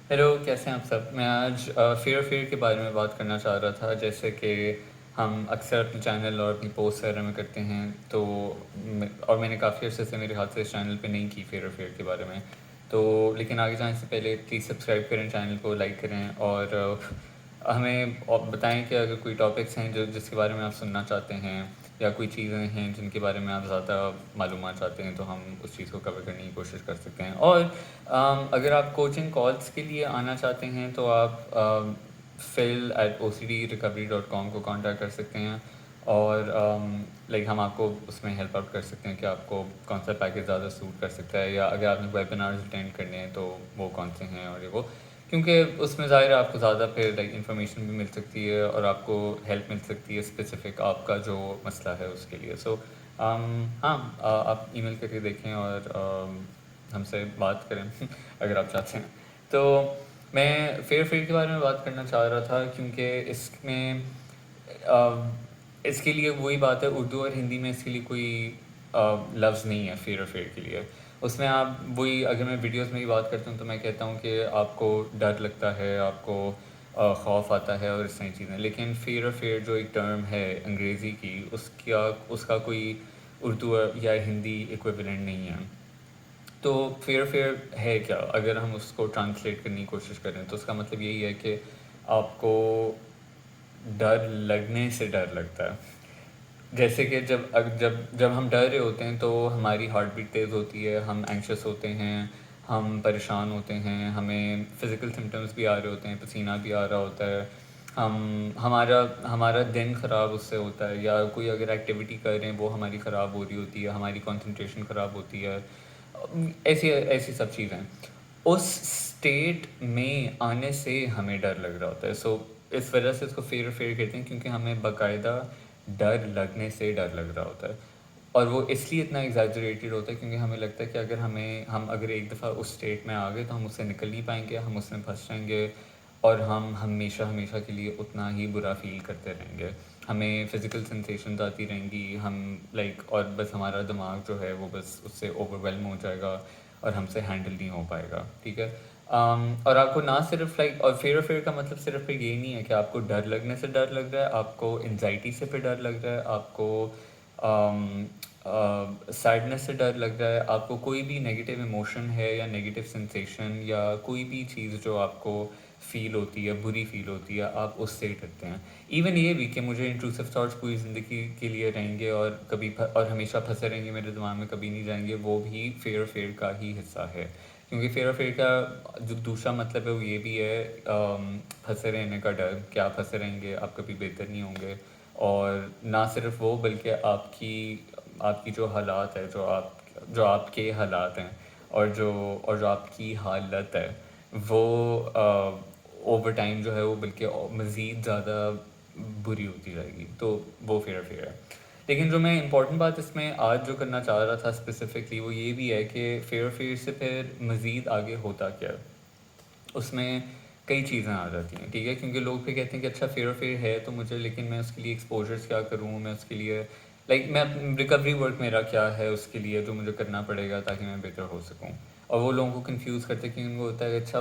Hello, कैसे हैं आप सब? मैं आज फ़ियर के बारे में बात करना चाह रहा था। जैसे कि हम अक्सर अपने चैनल और अपनी पोस्ट वगैरह में करते हैं, तो और मैंने काफ़ी अर्से से मेरे हाथ से इस चैनल पे नहीं की फ़ियर के बारे में। तो लेकिन आगे जाने से पहले प्लीज़ सब्सक्राइब करें चैनल को, लाइक करें और हमें और बताएं कि अगर कोई टॉपिक्स हैं जो जिसके बारे में आप सुनना चाहते हैं, या कोई चीज़ें हैं जिनके बारे में आप ज़्यादा मालूमात चाहते हैं, तो हम उस चीज़ को कवर करने की कोशिश कर सकते हैं। और अगर आप कोचिंग कॉल्स के लिए आना चाहते हैं तो आप phil@ocdrecovery.com को कांटेक्ट कर सकते हैं। और लाइक हम आपको उसमें हेल्प आउट कर सकते हैं कि आपको कौन सा पैकेज ज़्यादा सूट कर सकता है, या अगर आपने वेबिनार्स अटेंड करने हैं तो वो कौन से हैं और ये वो। क्योंकि उसमें ज़ाहिर है आपको ज़्यादा फिर लाइक इन्फॉर्मेशन भी मिल सकती है और आपको हेल्प मिल सकती है स्पेसिफ़िक आपका जो मसला है उसके लिए। सो हाँ, आप ईमेल करके देखें और हमसे बात करें अगर आप चाहते हैं। तो मैं फ़ियर के बारे में बात करना चाह रहा था क्योंकि इसमें इसके लिए वही बात है, उर्दू और हिंदी में इसके लिए कोई लफ्ज़ नहीं है फ़ियर के लिए। उसमें आप वही, अगर मैं वीडियोस में ही बात करता हूँ तो मैं कहता हूँ कि आपको डर लगता है, आपको खौफ आता है और इस तरह चीज़ें। लेकिन फ़ियर जो एक टर्म है अंग्रेज़ी की, उसका उसका कोई उर्दू या हिंदी इक्विवेलेंट नहीं है। तो फ़ियर है क्या? अगर हम उसको ट्रांसलेट करने की कोशिश करें तो उसका मतलब यही है कि आपको डर लगने से डर लगता है। जैसे कि जब जब हम डर रहे होते हैं तो हमारी हार्ट बीट तेज़ होती है, हम एंग्शियस होते हैं, हम परेशान होते हैं, हमें फ़िज़िकल सिम्पटम्स भी आ रहे होते हैं, पसीना भी आ रहा होता है, हम हमारा हमारा दिन ख़राब उससे होता है, या कोई अगर एक्टिविटी कर रहे हैं वो हमारी ख़राब हो रही होती है, हमारी कंसंट्रेशन ख़राब होती है। ऐसी ऐसी सब चीज़ें उस स्टेट में आने से हमें डर लग रहा होता है। सो इस वजह से इसको फ़ियर कहते हैं, क्योंकि हमें बाकायदा डर लगने से डर लग रहा होता है। और वो इसलिए इतना एग्जैजरेटेड होता है क्योंकि हमें लगता है कि अगर हम अगर एक दफ़ा उस स्टेट में आ गए तो हम उससे निकल नहीं पाएंगे, हम उसमें फंस जाएंगे और हम हमेशा हमेशा के लिए उतना ही बुरा फ़ील करते रहेंगे। हमें फ़िज़िकल सेंसेशंस आती रहेंगी, हम लाइक, और बस हमारा दिमाग जो है वो बस उससे ओवरवेलम हो जाएगा और हमसे हैंडल नहीं हो पाएगा, ठीक है। और आपको ना सिर्फ लाइक, और फ़ियर का मतलब सिर्फ फिर यही नहीं है कि आपको डर लगने से डर लग रहा है, आपको एंजाइटी से फिर डर लग रहा है, आपको सैडनेस से डर लग रहा है, आपको कोई भी नेगेटिव इमोशन है या नेगेटिव सेंसेशन या कोई भी चीज़ जो आपको फ़ील होती है, बुरी फ़ील होती है, आप उससे डरते हैं। इवन ये भी कि मुझे इंट्रूसिव थॉट्स पूरी ज़िंदगी के लिए रहेंगे और और हमेशा फंसे रहेंगे मेरे दिमाग में, कभी नहीं जाएंगे, वो भी फ़ियर का ही हिस्सा है। क्योंकि फ़ियर का जो दूसरा मतलब है वो ये भी है, फंसे रहने का डर, कि आप फंसे रहेंगे, आप कभी बेहतर नहीं होंगे। और ना सिर्फ वो, बल्कि आपकी आपकी जो हालात है, जो आपके हालात हैं, और जो आपकी हालत है, वो ओवर टाइम जो है वो बल्कि मज़ीद ज़्यादा बुरी होती जाएगी। तो वो फ़ियर है। लेकिन जो मैं इम्पोर्टेंट बात इसमें आज जो करना चाह रहा था स्पेसिफिकली, वो ये भी है कि फ़ियर से फिर मज़ीद आगे होता क्या है। उसमें कई चीज़ें आ जाती हैं, ठीक है। क्योंकि लोग फिर कहते हैं कि अच्छा फ़ियर है तो मुझे, लेकिन मैं उसके लिए एक्सपोजर्स क्या करूँ, मैं उसके लिए लाइक मैं रिकवरी वर्क मेरा क्या है उसके लिए जो मुझे करना पड़ेगा ताकि मैं बेहतर हो सकूँ। और वो लोगों को कंफ्यूज करते हैं क्योंकि उनको होता है कि अच्छा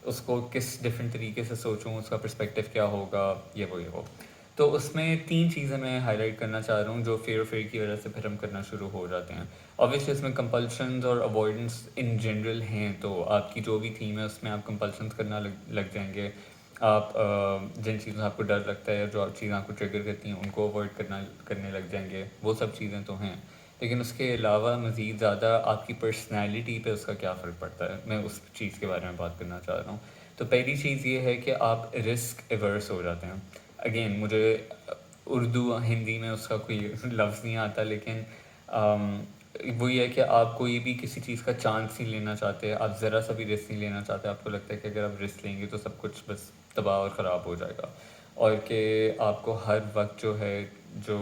उसको किस डिफरेंट तरीके से सोचूं, उसका पर्सपेक्टिव क्या होगा, ये वो। तो उसमें 3 चीज़ें मैं हाईलाइट करना चाह रहा हूँ जो फ़ियर की वजह से फिर हम करना शुरू हो जाते हैं। ऑब्वियसली इसमें कंपल्शंस और अवॉइडेंस इन जनरल हैं, तो आपकी जो भी थीम है उसमें आप कंपल्शंस करना लग जाएंगे। आप जिन चीज़ों से आपको डर लगता है, जो चीज़ें आपको ट्रिगर करती हैं, उनको अवॉइड करने लग जाएंगे। वो सब चीज़ें तो हैं, लेकिन उसके अलावा मज़ीद ज़्यादा आपकी पर्सनैलिटी पे उसका क्या फ़र्क पड़ता है, मैं उस चीज़ के बारे में बात करना चाह रहा हूँ। तो पहली चीज़ ये है कि आप रिस्क एवर्स हो जाते हैं। अगेन मुझे उर्दू हिंदी में उसका कोई लफ्ज़ नहीं आता, लेकिन वही है कि आप कोई भी किसी चीज़ का चांस नहीं लेना चाहते, आप ज़रा सा भी रिस्क नहीं लेना चाहते। आपको लगता है कि अगर आप रिस्क लेंगे तो सब कुछ बस तबाह और ख़राब हो जाएगा, और कि आपको हर वक्त जो है, जो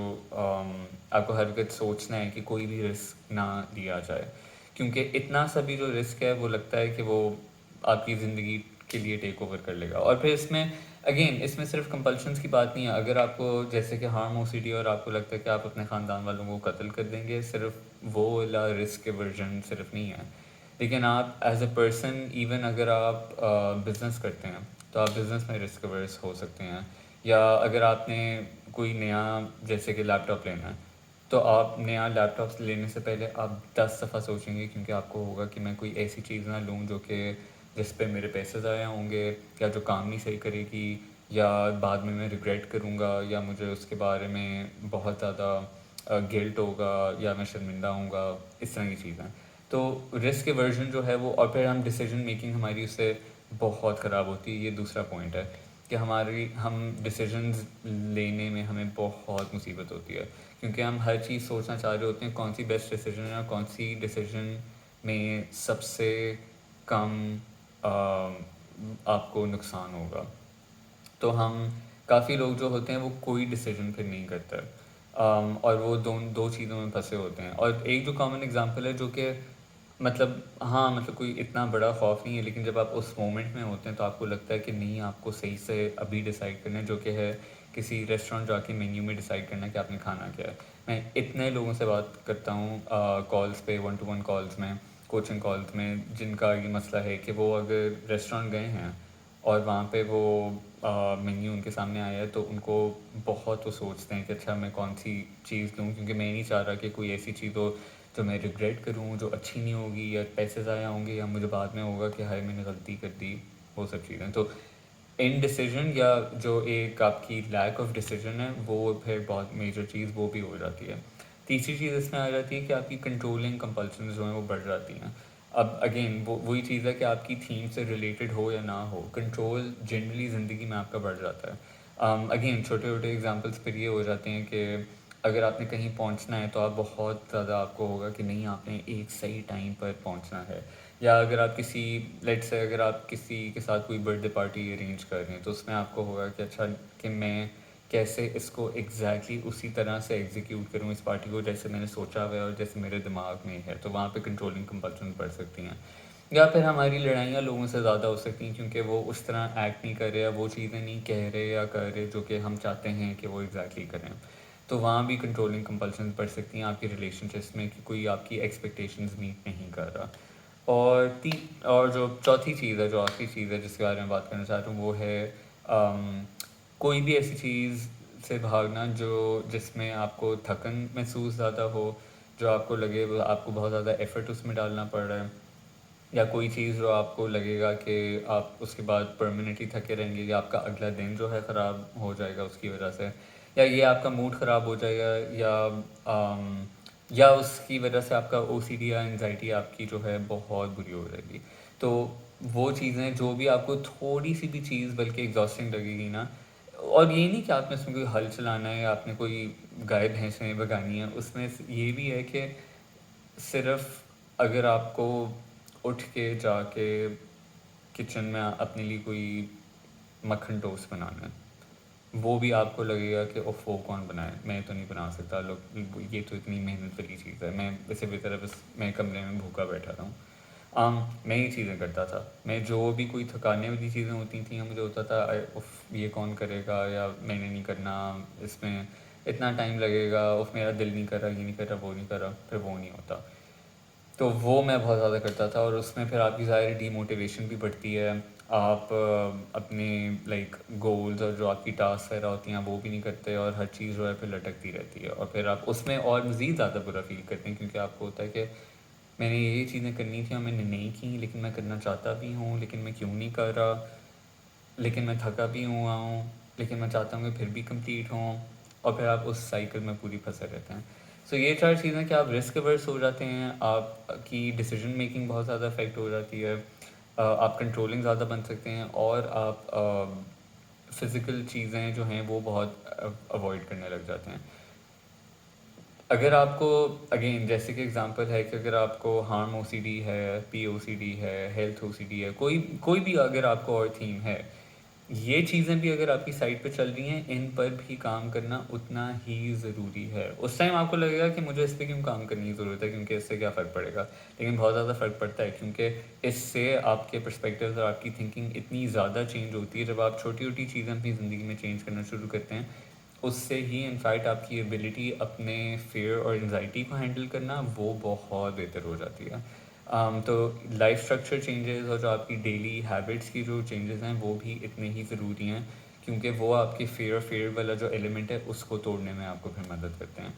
आपको हर वक्त सोचना है कि कोई भी रिस्क ना लिया जाए, क्योंकि इतना सा भी जो रिस्क है वो लगता है कि वो आपकी ज़िंदगी के लिए टेक ओवर कर लेगा। और फिर इसमें अगेन इसमें सिर्फ कंपल्शंस की बात नहीं है। अगर आपको जैसे कि हार्म ओसीडी और आपको लगता है कि आप अपने ख़ानदान वालों को कत्ल कर देंगे, सिर्फ वो वाला रिस्क के वर्जन सिर्फ नहीं है। लेकिन आप एज अ पर्सन इवन अगर आप बिज़नेस करते हैं तो आप बिज़नेस में रिस्क अवर्स हो सकते हैं। या अगर आपने कोई नया जैसे कि लैपटॉप लेना है तो आप नया लैपटॉप लेने से पहले आप 10 दफ़ा सोचेंगे, क्योंकि आपको होगा कि मैं कोई ऐसी चीज़ ना लूँ जो कि जिस पे मेरे पैसे ज़ाया होंगे, या जो काम नहीं सही करेगी, या बाद में मैं रिग्रेट करूँगा, या मुझे उसके बारे में बहुत ज़्यादा गिल्ट होगा, या मैं शर्मिंदा होऊंगा। इस तरह की चीज़ें। तो रिस्क वर्जन जो है वो, और फिर हम डिसीजन मेकिंग हमारी उससे बहुत ख़राब होती है। ये दूसरा पॉइंट है कि हम डिसीजंस लेने में हमें बहुत मुसीबत होती है, क्योंकि हम हर चीज़ सोचना चाह रहे होते हैं कौन सी बेस्ट डिसीजन है, और कौन सी डिसीजन में सबसे कम अ, आपको नुकसान होगा। तो हम काफ़ी लोग जो होते हैं वो कोई डिसीजन फिर नहीं करते, और वो दो चीज़ों में फंसे होते हैं। और एक जो कॉमन एग्जांपल है जो कि मतलब हाँ, मतलब कोई इतना बड़ा खौफ नहीं है, लेकिन जब आप उस मोमेंट में होते हैं तो आपको लगता है कि नहीं, आपको सही से अभी डिसाइड करना है, जो कि है किसी रेस्टोरेंट जाके मेन्यू में डिसाइड करना है कि आपने खाना क्या है। मैं इतने लोगों से बात करता हूँ कॉल्स पे, 1-to-1 कॉल्स में, कोचिंग कॉल्स में, जिनका ये मसला है कि वो अगर रेस्टोरेंट गए हैं और वहाँ पे वो मेन्यू उनके सामने आया है तो उनको बहुत वो सोचते हैं कि अच्छा मैं कौन सी चीज़ लूँ, क्योंकि मैं नहीं चाह रहा कि कोई ऐसी चीज़ हो जो मैं रिग्रेट करूँ, जो अच्छी नहीं होगी, या पैसे ज़ाया होंगे, या मुझे बाद में होगा कि हाय मैंने गलती कर दी। वो सब चीज़ें तो इन डिसीजन, या जो एक आपकी लैक ऑफ डिसीजन है, वो फिर बहुत मेजर चीज़ वो भी हो जाती है। तीसरी चीज़ इसमें आ जाती है कि आपकी कंट्रोलिंग कंपल्शन जो हैं वो बढ़ जाती हैं। अब अगेन वो वही चीज़ है कि आपकी थीम से रिलेटेड हो या ना हो, कंट्रोल जनरली ज़िंदगी में आपका बढ़ जाता है। अगेन छोटे छोटे एग्जांपल्स फिर ये हो जाते हैं कि अगर आपने कहीं पहुंचना है तो आप बहुत ज़्यादा आपको होगा कि नहीं, आपने एक सही टाइम पर पहुंचना है। या अगर आप किसी लेट्स से अगर आप किसी के साथ कोई बर्थडे पार्टी अरेंज कर रहे हैं तो उसमें आपको होगा कि अच्छा कि मैं कैसे इसको उसी तरह से एग्जीक्यूट करूँ इस पार्टी को, जैसे मैंने सोचा हुआ है और जैसे मेरे दिमाग में है। तो वहाँ पे कंट्रोलिंग कंपल्शन बढ़ सकती हैं। या फिर हमारी लड़ाइयाँ लोगों से ज़्यादा हो सकती हैं, क्योंकि वो उस तरह एक्ट नहीं कर रहे, या वो चीज़ें नहीं कह रहे या कर रहे जो कि हम चाहते हैं कि वो करें। तो वहाँ भी कंट्रोलिंग कंपल्शन बढ़ सकती हैं आपकी रिलेशनशिप्स में, कि कोई आपकी एक्सपेक्टेशंस मीट नहीं कर रहा। और ती और जो चौथी चीज़ है, जो आखिरी चीज़ है जिसके बारे में बात करना चाहता हूँ, वो है कोई भी ऐसी चीज़ से भागना जो जिसमें आपको थकन महसूस ज़्यादा हो, जो आपको लगे वो आपको बहुत ज़्यादा एफ़र्ट उसमें डालना पड़ रहा है, या कोई चीज़ जो आपको लगेगा कि आप उसके बाद परमानेंटली थके रहेंगे, या आपका अगला दिन जो है ख़राब हो जाएगा उसकी वजह से, या ये आपका मूड ख़राब हो जाएगा, अम, या उसकी वजह से आपका ओसीडी या एंजाइटी आपकी जो है बहुत बुरी हो जाएगी। तो वो चीज़ें जो भी आपको थोड़ी सी भी चीज़ बल्कि एग्जॉस्टिंग लगेगी ना, और ये नहीं कि आपने उसमें कोई हल चलाना है या आपने कोई गाय भैंसें भगानी है, उसमें ये भी है कि सिर्फ अगर आपको उठ के जाके किचन में अपने लिए कोई मक्खन टोस्ट बनाना है, वो भी आपको लगेगा कि ओफ वो कौन बनाए, मैं तो नहीं बना सकता, लोग ये तो इतनी मेहनत वाली चीज़ है, मैं वैसे बेहतर है बस मैं कमरे में भूखा बैठा था हूँ। मैं ये चीज़ें करता था। मैं जो भी कोई थकाने वाली चीज़ें होती थी, मुझे होता था उफ ये कौन करेगा, या मैंने नहीं करना, इसमें इतना टाइम लगेगा, उफ मेरा दिल नहीं कर रहा, ये नहीं कर रहा, वो नहीं कर रहा, फिर वो नहीं होता। तो वो मैं बहुत ज़्यादा करता था, और उसमें फिर आपकी ज़ाहिर डीमोटिवेशन भी बढ़ती है। आप अपने लाइक गोल्स और जो आपकी टास्क वगैरह होती हैं वो भी नहीं करते, और हर चीज़ जो है फिर लटकती रहती है, और फिर आप उसमें और मज़ीद ज़्यादा बुरा फील करते हैं, क्योंकि आपको होता है कि मैंने ये चीज़ें करनी थी और मैंने नहीं की, लेकिन मैं करना चाहता भी हूँ, लेकिन मैं क्यों नहीं कर रहा, लेकिन मैं थका भी हुआ हूँ, लेकिन मैं चाहता हूँ कि फिर भी कंप्लीट हों, और फिर आप उस साइकिल में पूरी फंसे रहते हैं। सो ये चार चीज़ें कि आप रिस्क अवर्स हो जाते हैं, आपकी डिसीजन मेकिंग बहुत ज़्यादा अफेक्ट हो जाती है, आप कंट्रोलिंग ज़्यादा बन सकते हैं, और आप फिज़िकल चीज़ें जो हैं वो बहुत अवॉइड करने लग जाते हैं। अगर आपको अगेन जैसे कि एग्जांपल है कि अगर आपको हार्म ओसीडी है, पीओसीडी है, हेल्थ ओसीडी है, कोई कोई भी अगर आपको और थीम है, ये चीज़ें भी अगर आपकी साइट पे चल रही हैं, इन पर भी काम करना उतना ही ज़रूरी है। उस टाइम आपको लगेगा कि मुझे इस पे क्यों काम करने की ज़रूरत है, क्योंकि इससे क्या फ़र्क पड़ेगा, लेकिन बहुत ज़्यादा फ़र्क पड़ता है, क्योंकि इससे आपके पर्सपेक्टिव्स और आपकी थिंकिंग इतनी ज़्यादा चेंज होती है। जब आप छोटी छोटी चीज़ें अपनी ज़िंदगी में चेंज करना शुरू करते हैं, उससे ही इनफैक्ट आपकी एबिलिटी अपने फ़ियर और एंजाइटी को हैंडल करना वो बहुत बेहतर हो जाती है। तो लाइफ स्ट्रक्चर चेंजेस और जो आपकी डेली हैबिट्स की जो चेंजेस हैं वो भी इतने ही ज़रूरी हैं, क्योंकि वो आपके फेयर वाला जो एलिमेंट है उसको तोड़ने में आपको फिर मदद करते हैं।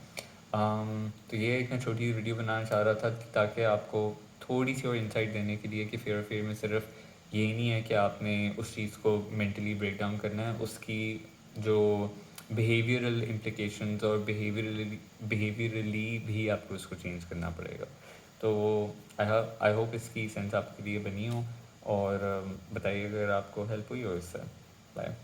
तो ये एक मैं छोटी वीडियो बनाना चाह रहा था ताकि आपको थोड़ी सी और इंसाइट देने के लिए कि फेयर में सिर्फ ये नहीं है कि आपने उस चीज़ को मेंटली ब्रेक डाउन करना है, उसकी जो बिहेवियरल implications और बिहेवियरली भी आपको उसको चेंज करना पड़ेगा। तो आई होप इसकी सेंस आपके लिए बनी हो, और बताइए अगर आपको हेल्प हुई हो इससे। बाय।